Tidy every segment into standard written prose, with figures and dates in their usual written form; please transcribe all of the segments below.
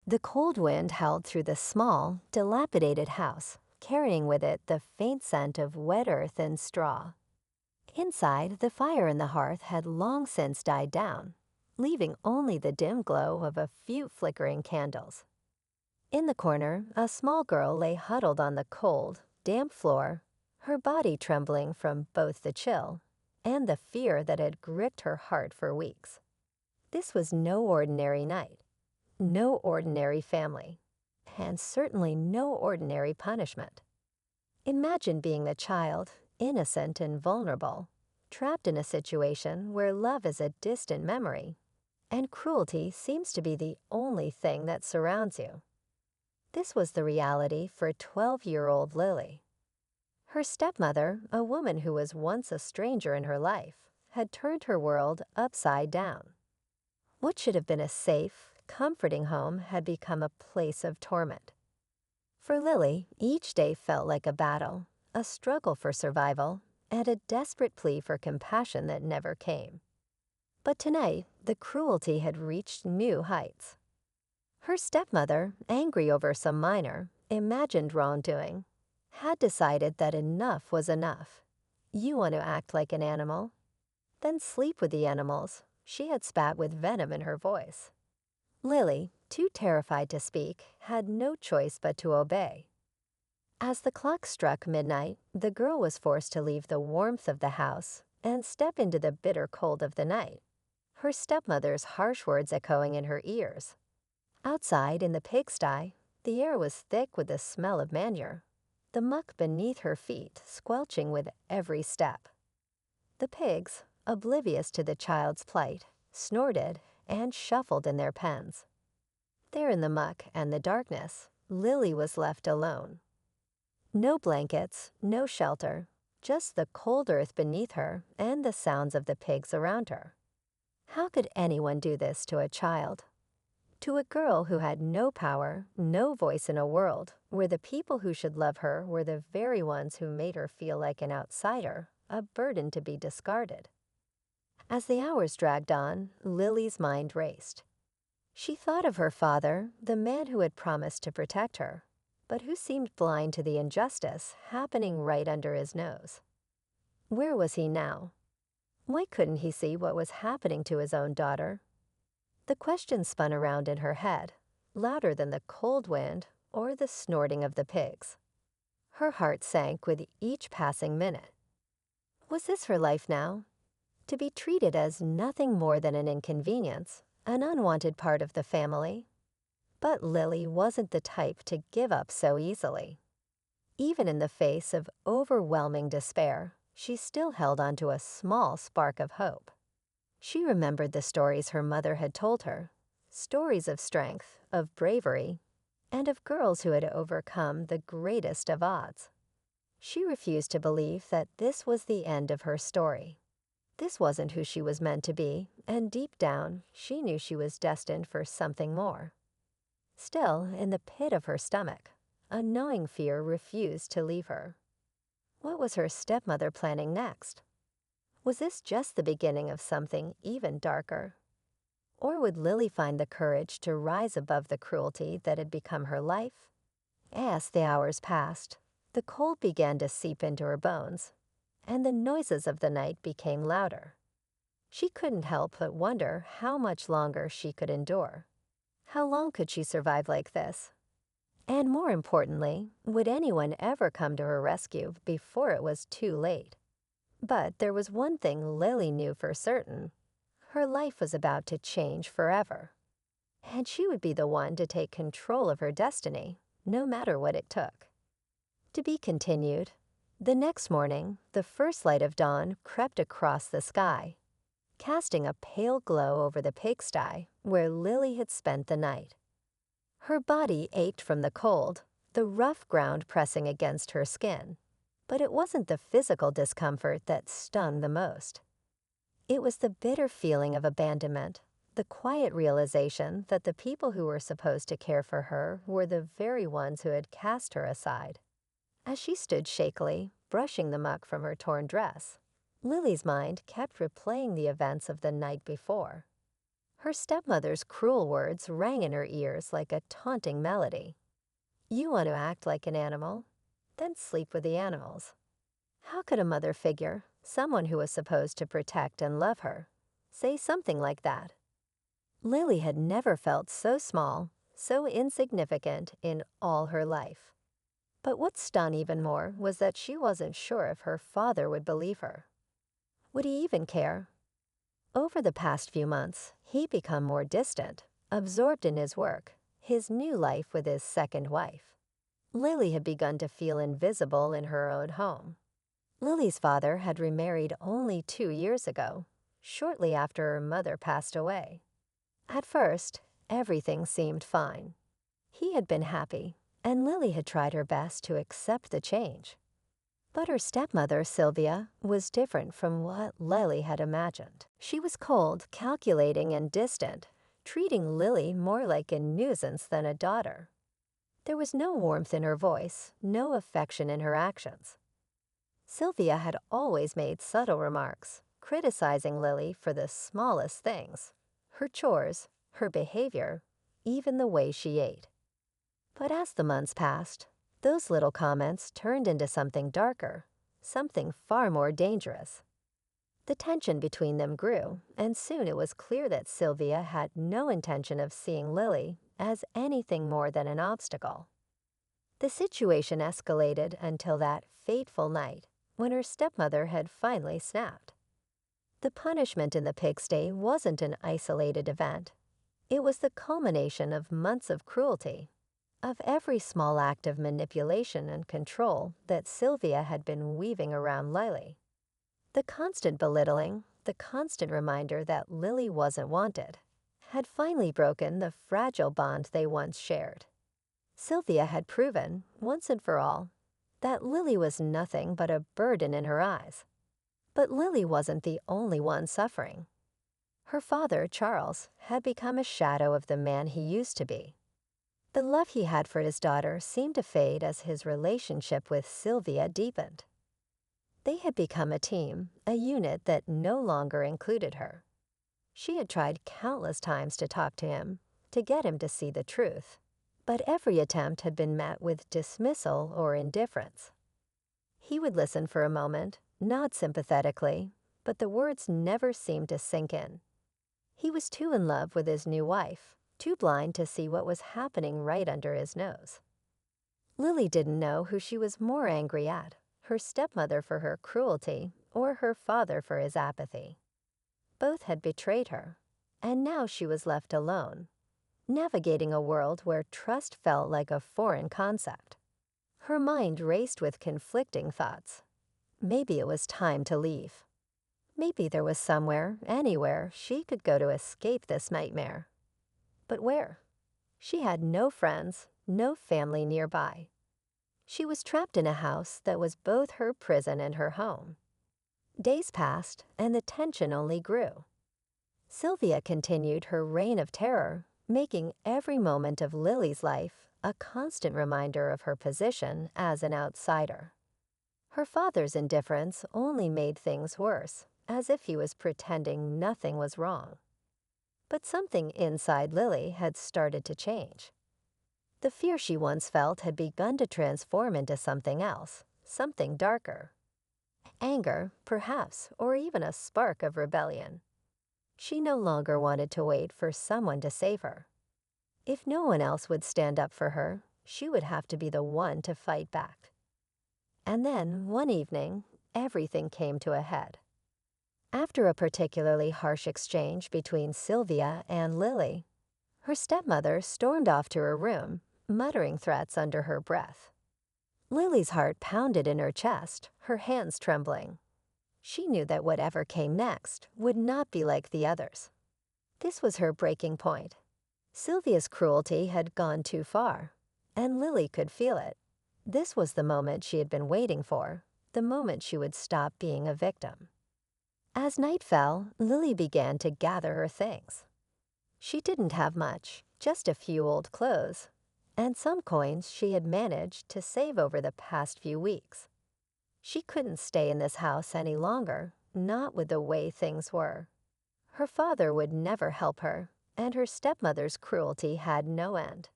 The cold wind howled through the small, dilapidated house, carrying with it the faint scent of wet earth and straw. Inside, the fire in the hearth had long since died down, leaving only the dim glow of a few flickering candles. In the corner, a small girl lay huddled on the cold, damp floor, her body trembling from both the chill and the fear that had gripped her heart for weeks. This was no ordinary night, no ordinary family, and certainly no ordinary punishment. Imagine being the child, innocent and vulnerable, trapped in a situation where love is a distant memory, and cruelty seems to be the only thing that surrounds you. This was the reality for 12-year-old Lily. Her stepmother, a woman who was once a stranger in her life, had turned her world upside down. What should have been a safe, comforting home had become a place of torment. For Lily, each day felt like a battle, a struggle for survival, and a desperate plea for compassion that never came. But tonight, the cruelty had reached new heights. Her stepmother, angry over some minor, imagined wrongdoing, had decided that enough was enough. You want to act like an animal? Then sleep with the animals, she had spat with venom in her voice. Lily, too terrified to speak, had no choice but to obey. As the clock struck midnight, the girl was forced to leave the warmth of the house and step into the bitter cold of the night, her stepmother's harsh words echoing in her ears. Outside, in the pigsty, the air was thick with the smell of manure, the muck beneath her feet squelching with every step. The pigs, oblivious to the child's plight, snorted and shuffled in their pens. There in the muck and the darkness, Lily was left alone. No blankets, no shelter, just the cold earth beneath her and the sounds of the pigs around her. How could anyone do this to a child? To a girl who had no power, no voice in a world where the people who should love her were the very ones who made her feel like an outsider, a burden to be discarded. As the hours dragged on, Lily's mind raced. She thought of her father, the man who had promised to protect her, but who seemed blind to the injustice happening right under his nose. Where was he now? Why couldn't he see what was happening to his own daughter? The question spun around in her head, louder than the cold wind or the snorting of the pigs. Her heart sank with each passing minute. Was this her life now? To be treated as nothing more than an inconvenience, an unwanted part of the family? But Lily wasn't the type to give up so easily. Even in the face of overwhelming despair, she still held on to a small spark of hope. She remembered the stories her mother had told her, stories of strength, of bravery, and of girls who had overcome the greatest of odds. She refused to believe that this was the end of her story. This wasn't who she was meant to be, and deep down, she knew she was destined for something more. Still, in the pit of her stomach, a gnawing fear refused to leave her. What was her stepmother planning next? Was this just the beginning of something even darker? Or would Lily find the courage to rise above the cruelty that had become her life? As the hours passed, the cold began to seep into her bones, and the noises of the night became louder. She couldn't help but wonder how much longer she could endure. How long could she survive like this? And more importantly, would anyone ever come to her rescue before it was too late? But there was one thing Lily knew for certain. Her life was about to change forever. And she would be the one to take control of her destiny, no matter what it took. To be continued. The next morning, the first light of dawn crept across the sky, casting a pale glow over the pigsty where Lily had spent the night. Her body ached from the cold, the rough ground pressing against her skin. But it wasn't the physical discomfort that stung the most. It was the bitter feeling of abandonment, the quiet realization that the people who were supposed to care for her were the very ones who had cast her aside. As she stood shakily, brushing the muck from her torn dress, Lily's mind kept replaying the events of the night before. Her stepmother's cruel words rang in her ears like a taunting melody. You want to act like an animal? Then sleep with the animals. How could a mother figure, someone who was supposed to protect and love her, say something like that? Lily had never felt so small, so insignificant in all her life. But what stung even more was that she wasn't sure if her father would believe her. Would he even care? Over the past few months, he'd become more distant, absorbed in his work, his new life with his second wife. Lily had begun to feel invisible in her own home. Lily's father had remarried only 2 years ago, shortly after her mother passed away. At first, everything seemed fine. He had been happy, and Lily had tried her best to accept the change. But her stepmother, Sylvia, was different from what Lily had imagined. She was cold, calculating, and distant, treating Lily more like a nuisance than a daughter. There was no warmth in her voice, no affection in her actions. Sylvia had always made subtle remarks, criticizing Lily for the smallest things, her chores, her behavior, even the way she ate. But as the months passed, those little comments turned into something darker, something far more dangerous. The tension between them grew, and soon it was clear that Sylvia had no intention of seeing Lily as anything more than an obstacle. The situation escalated until that fateful night when her stepmother had finally snapped. The punishment in the pigsty wasn't an isolated event. It was the culmination of months of cruelty, of every small act of manipulation and control that Sylvia had been weaving around Lily. The constant belittling, the constant reminder that Lily wasn't wanted, had finally broken the fragile bond they once shared. Sylvia had proven, once and for all, that Lily was nothing but a burden in her eyes. But Lily wasn't the only one suffering. Her father, Charles, had become a shadow of the man he used to be. The love he had for his daughter seemed to fade as his relationship with Sylvia deepened. They had become a team, a unit that no longer included her. She had tried countless times to talk to him, to get him to see the truth, but every attempt had been met with dismissal or indifference. He would listen for a moment, nod sympathetically, but the words never seemed to sink in. He was too in love with his new wife, too blind to see what was happening right under his nose. Lily didn't know who she was more angry at, her stepmother for her cruelty or her father for his apathy. Both had betrayed her, and now she was left alone, navigating a world where trust felt like a foreign concept. Her mind raced with conflicting thoughts. Maybe it was time to leave. Maybe there was somewhere, anywhere, she could go to escape this nightmare. But where? She had no friends, no family nearby. She was trapped in a house that was both her prison and her home. Days passed, and the tension only grew. Sylvia continued her reign of terror, making every moment of Lily's life a constant reminder of her position as an outsider. Her father's indifference only made things worse, as if he was pretending nothing was wrong. But something inside Lily had started to change. The fear she once felt had begun to transform into something else, something darker. Anger, perhaps, or even a spark of rebellion. She no longer wanted to wait for someone to save her. If no one else would stand up for her, she would have to be the one to fight back. And then, one evening, everything came to a head. After a particularly harsh exchange between Sylvia and Lily, her stepmother stormed off to her room, muttering threats under her breath. Lily's heart pounded in her chest, her hands trembling. She knew that whatever came next would not be like the others. This was her breaking point. Sylvia's cruelty had gone too far, and Lily could feel it. This was the moment she had been waiting for, the moment she would stop being a victim. As night fell, Lily began to gather her things. She didn't have much, just a few old clothes, and some coins she had managed to save over the past few weeks. She couldn't stay in this house any longer, not with the way things were. Her father would never help her, and her stepmother's cruelty had no end.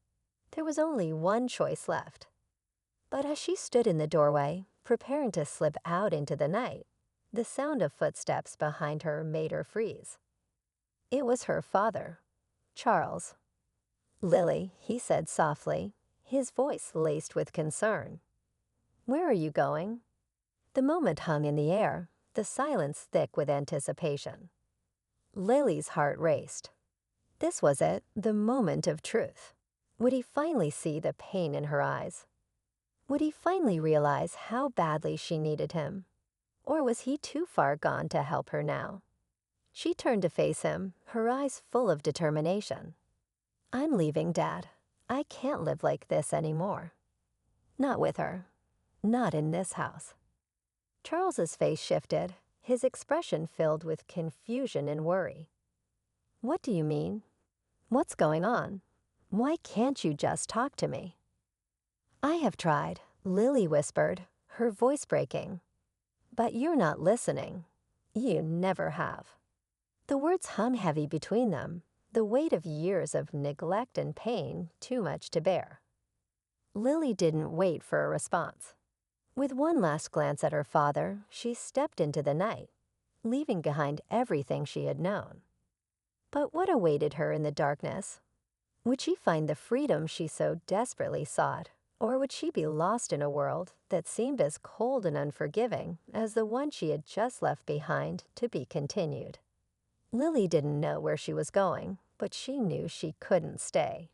There was only one choice left. But as she stood in the doorway, preparing to slip out into the night, the sound of footsteps behind her made her freeze. It was her father, Charles. "Lily," he said softly, his voice laced with concern. "Where are you going?" The moment hung in the air, the silence thick with anticipation. Lily's heart raced. This was it, the moment of truth. Would he finally see the pain in her eyes? Would he finally realize how badly she needed him? Or was he too far gone to help her now? She turned to face him, her eyes full of determination. "I'm leaving, Dad. I can't live like this anymore. Not with her. Not in this house." Charles's face shifted, his expression filled with confusion and worry. "What do you mean? What's going on? Why can't you just talk to me?" "I have tried," Lily whispered, her voice breaking. "But you're not listening. You never have." The words hung heavy between them, the weight of years of neglect and pain too much to bear. Lily didn't wait for a response. With one last glance at her father, she stepped into the night, leaving behind everything she had known. But what awaited her in the darkness? Would she find the freedom she so desperately sought, or would she be lost in a world that seemed as cold and unforgiving as the one she had just left behind to be continued? Lily didn't know where she was going, but she knew she couldn't stay.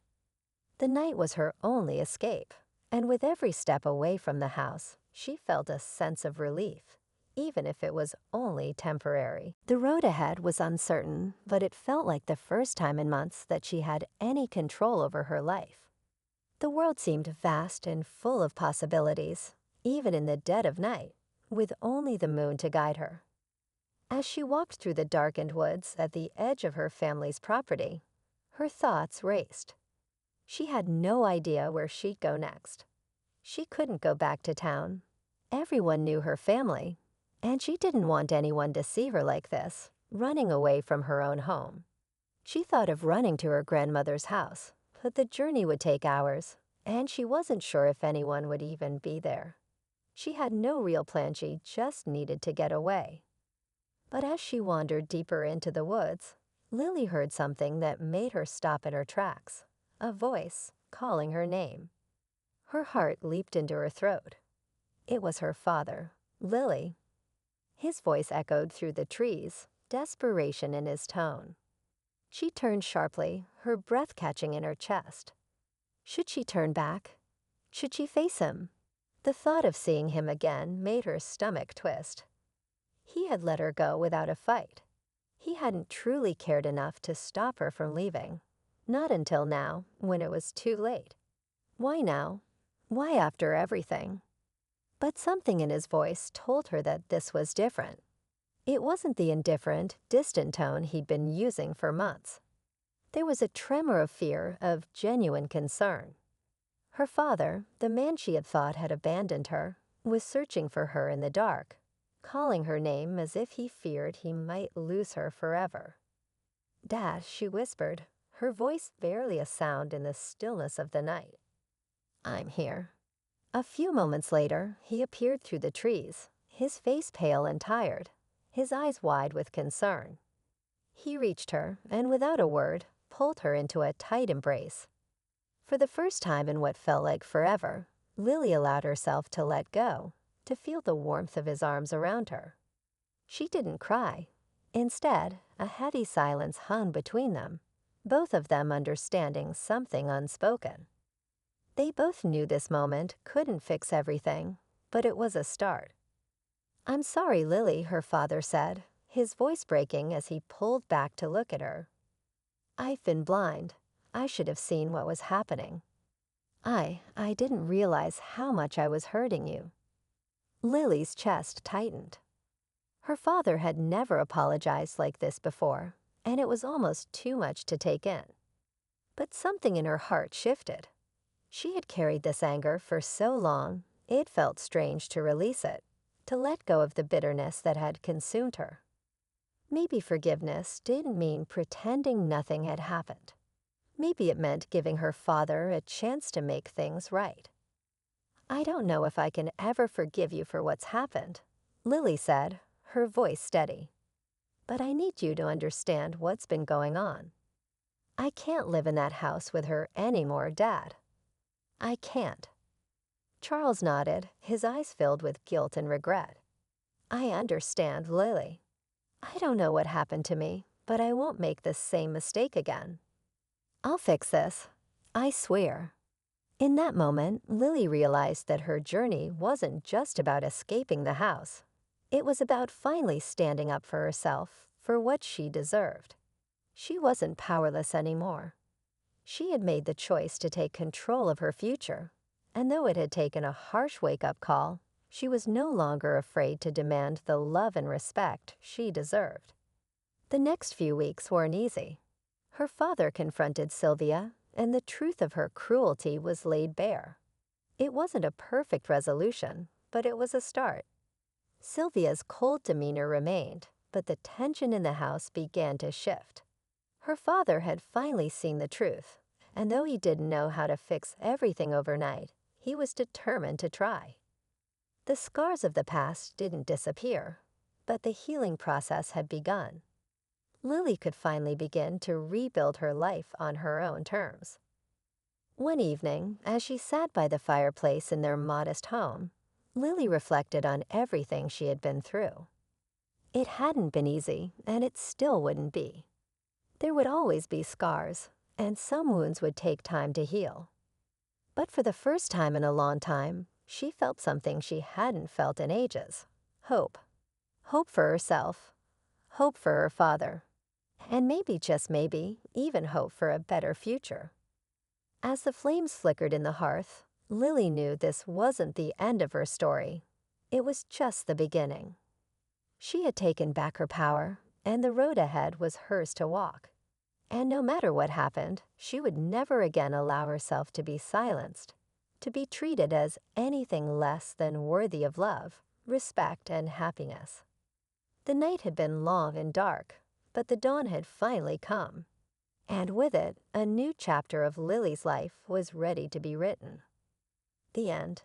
The night was her only escape, and with every step away from the house, she felt a sense of relief, even if it was only temporary. The road ahead was uncertain, but it felt like the first time in months that she had any control over her life. The world seemed vast and full of possibilities, even in the dead of night, with only the moon to guide her. As she walked through the darkened woods at the edge of her family's property, her thoughts raced. She had no idea where she'd go next. She couldn't go back to town. Everyone knew her family, and she didn't want anyone to see her like this, running away from her own home. She thought of running to her grandmother's house, but the journey would take hours, and she wasn't sure if anyone would even be there. She had no real plan, she just needed to get away. But as she wandered deeper into the woods, Lily heard something that made her stop in her tracks, a voice calling her name. Her heart leaped into her throat. It was her father, Lily. His voice echoed through the trees, desperation in his tone. She turned sharply, her breath catching in her chest. Should she turn back? Should she face him? The thought of seeing him again made her stomach twist. He had let her go without a fight. He hadn't truly cared enough to stop her from leaving. Not until now, when it was too late. Why now? Why after everything? But something in his voice told her that this was different. It wasn't the indifferent, distant tone he'd been using for months. There was a tremor of fear, of genuine concern. Her father, the man she had thought had abandoned her, was searching for her in the dark, calling her name as if he feared he might lose her forever. "Dad," she whispered, her voice barely a sound in the stillness of the night. "I'm here." A few moments later, he appeared through the trees, his face pale and tired, his eyes wide with concern. He reached her, and without a word, pulled her into a tight embrace. For the first time in what felt like forever, Lily allowed herself to let go, to feel the warmth of his arms around her. She didn't cry. Instead, a heavy silence hung between them, both of them understanding something unspoken. They both knew this moment couldn't fix everything, but it was a start. "I'm sorry, Lily," her father said, his voice breaking as he pulled back to look at her. "I've been blind. I should have seen what was happening. I didn't realize how much I was hurting you." Lily's chest tightened. Her father had never apologized like this before, and it was almost too much to take in. But something in her heart shifted. She had carried this anger for so long, it felt strange to release it, to let go of the bitterness that had consumed her. Maybe forgiveness didn't mean pretending nothing had happened. Maybe it meant giving her father a chance to make things right. "I don't know if I can ever forgive you for what's happened," Lily said, her voice steady. "But I need you to understand what's been going on. I can't live in that house with her anymore, Dad. I can't." Charles nodded, his eyes filled with guilt and regret. "I understand, Lily. I don't know what happened to me, but I won't make the same mistake again. I'll fix this. I swear." In that moment, Lily realized that her journey wasn't just about escaping the house. It was about finally standing up for herself, for what she deserved. She wasn't powerless anymore. She had made the choice to take control of her future, and though it had taken a harsh wake-up call, she was no longer afraid to demand the love and respect she deserved. The next few weeks weren't easy. Her father confronted Sylvia, and the truth of her cruelty was laid bare. It wasn't a perfect resolution, but it was a start. Sylvia's cold demeanor remained, but the tension in the house began to shift. Her father had finally seen the truth, and though he didn't know how to fix everything overnight, he was determined to try. The scars of the past didn't disappear, but the healing process had begun. Lily could finally begin to rebuild her life on her own terms. One evening, as she sat by the fireplace in their modest home, Lily reflected on everything she had been through. It hadn't been easy, and it still wouldn't be. There would always be scars, and some wounds would take time to heal. But for the first time in a long time, she felt something she hadn't felt in ages: hope. Hope for herself, hope for her father, and maybe, just maybe, even hope for a better future. As the flames flickered in the hearth, Lily knew this wasn't the end of her story. It was just the beginning. She had taken back her power, and the road ahead was hers to walk. And no matter what happened, she would never again allow herself to be silenced, to be treated as anything less than worthy of love, respect, and happiness. The night had been long and dark, but the dawn had finally come. And with it, a new chapter of Lily's life was ready to be written. The end.